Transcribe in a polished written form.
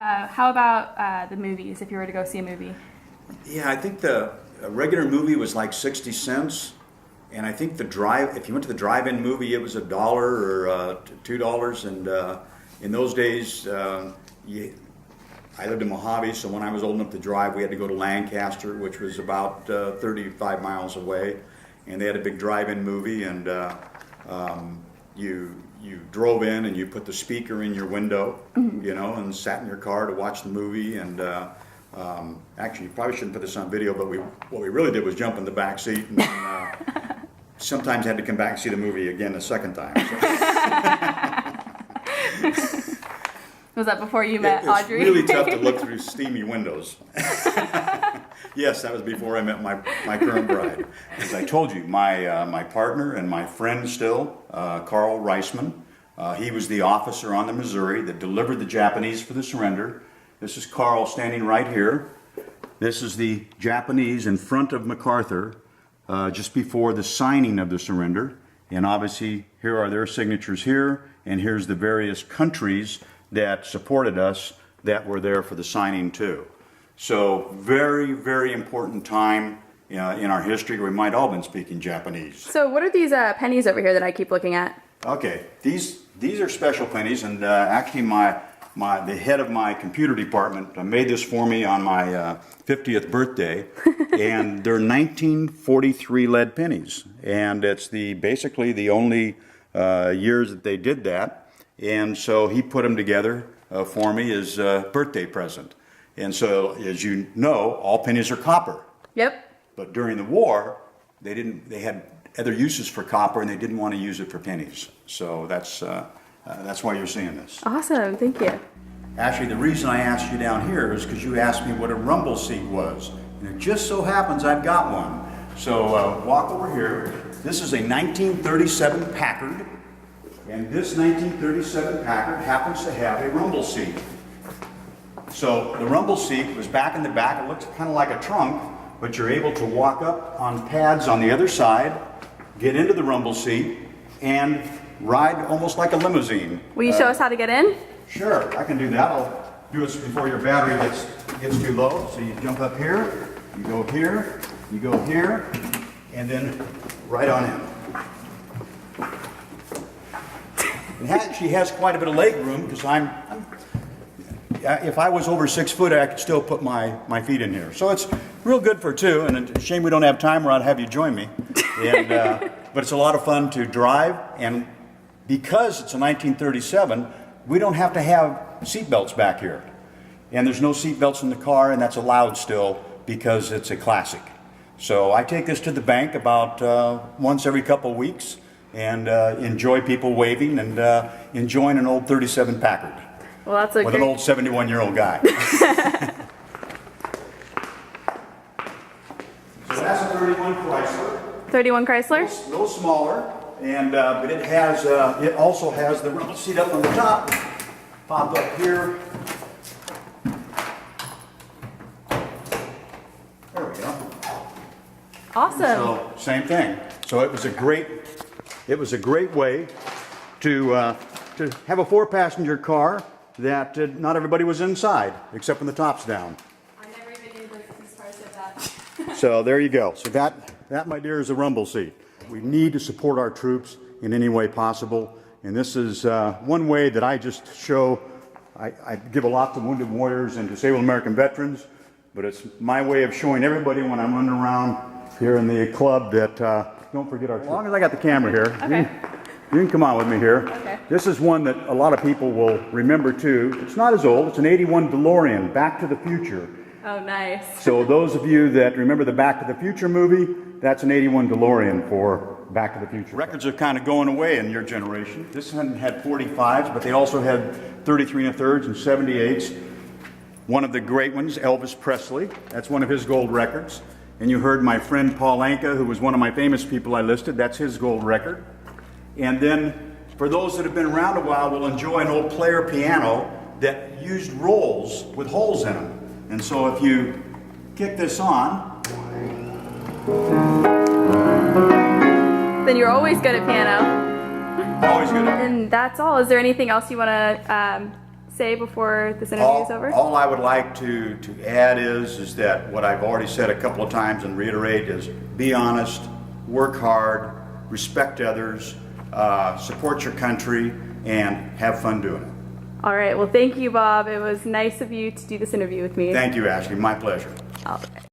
How about the movies, if you were to go see a movie? Yeah, I think a regular movie was like 60 cents. And I think if you went to the drive-in movie, it was $1 or $2. And in those days, I lived in Mojave, so when I was old enough to drive, we had to go to Lancaster, which was about 35 miles away. And they had a big drive-in movie, and you drove in and you put the speaker in your window, you know, and sat in your car to watch the movie. And actually, you probably shouldn't put this on video, but what we really did was jump in the back seat and sometimes had to come back and see the movie again a second time. So. Was that before you met Audrey? It's really tough to look through steamy windows. Yes, that was before I met my current bride. As I told you, my partner and my friend still, Carl Reisman, he was the officer on the Missouri that delivered the Japanese for the surrender. This is Carl standing right here. This is the Japanese in front of MacArthur just before the signing of the surrender. And obviously, here are their signatures here, and here's the various countries that supported us that were there for the signing too. So very, very important time in our history. We might all have been speaking Japanese. So what are these pennies over here that I keep looking at? Okay, these are special pennies, and actually the head of my computer department made this for me on my 50th birthday, and they're 1943 lead pennies, and it's basically the only years that they did that. And so he put them together for me as a birthday present. And so, as you know, all pennies are copper. Yep. But during the war, they had other uses for copper, and they didn't want to use it for pennies. So that's why you're seeing this. Awesome, thank you. Actually, the reason I asked you down here is because you asked me what a rumble seat was. And it just so happens I've got one. So walk over here. This is a 1937 Packard. And this 1937 Packard happens to have a rumble seat. So the rumble seat was back in the back. It looks kind of like a trunk, but you're able to walk up on pads on the other side, get into the rumble seat, and ride almost like a limousine. Will you show us how to get in? Sure, I can do that. I'll do this before your battery gets too low. So you jump up here, you go here, you go here, and then right on in. She has quite a bit of leg room because if I was over 6 foot, I could still put my feet in here. So it's real good for two, and it's a shame we don't have time or I'd have you join me. And, but it's a lot of fun to drive, and because it's a 1937, we don't have to have seat belts back here. And there's no seat belts in the car, and that's allowed still because it's a classic. So I take this to the bank about once every couple of weeks, and enjoy people waving and enjoying an old 37 Packard. Well, that's a with an old 71-year-old guy. So that's a 31 Chrysler. 31 Chrysler? A little smaller, and but it also has the rumble seat up on the top. Pop up here. There we go. Awesome. So same thing. So it was a great way to have a 4-passenger car that not everybody was inside, except when the top's down. I never even knew these cars did that. So there you go. So that, my dear, is a rumble seat. We need to support our troops in any way possible, and this is one way that I just show. I give a lot to wounded warriors and disabled American veterans, but it's my way of showing everybody when I'm running around here in the club that don't forget our troops. As long as I got the camera here. Okay. You can come on with me here. Okay. This is one that a lot of people will remember too. It's not as old. It's an 81 DeLorean, Back to the Future. Oh, nice. So those of you that remember the Back to the Future movie, that's an 81 DeLorean for Back to the Future. Records are kind of going away in your generation. This one had 45s, but they also had 33 1/3 and 78s. One of the great ones, Elvis Presley. That's one of his gold records. And you heard my friend Paul Anka, who was one of my famous people I listed. That's his gold record. And then, for those that have been around a while, will enjoy an old player piano that used rolls with holes in them. And so if you kick this on... Then you're always good at piano. Always good at piano. And that's all. Is there anything else you want to say before this interview is over? All I would like to add is that what I've already said a couple of times and reiterate is be honest, work hard, respect others, support your country, and have fun doing it. All right. Well, thank you, Bob. It was nice of you to do this interview with me. Thank you, Ashley. My pleasure. All right.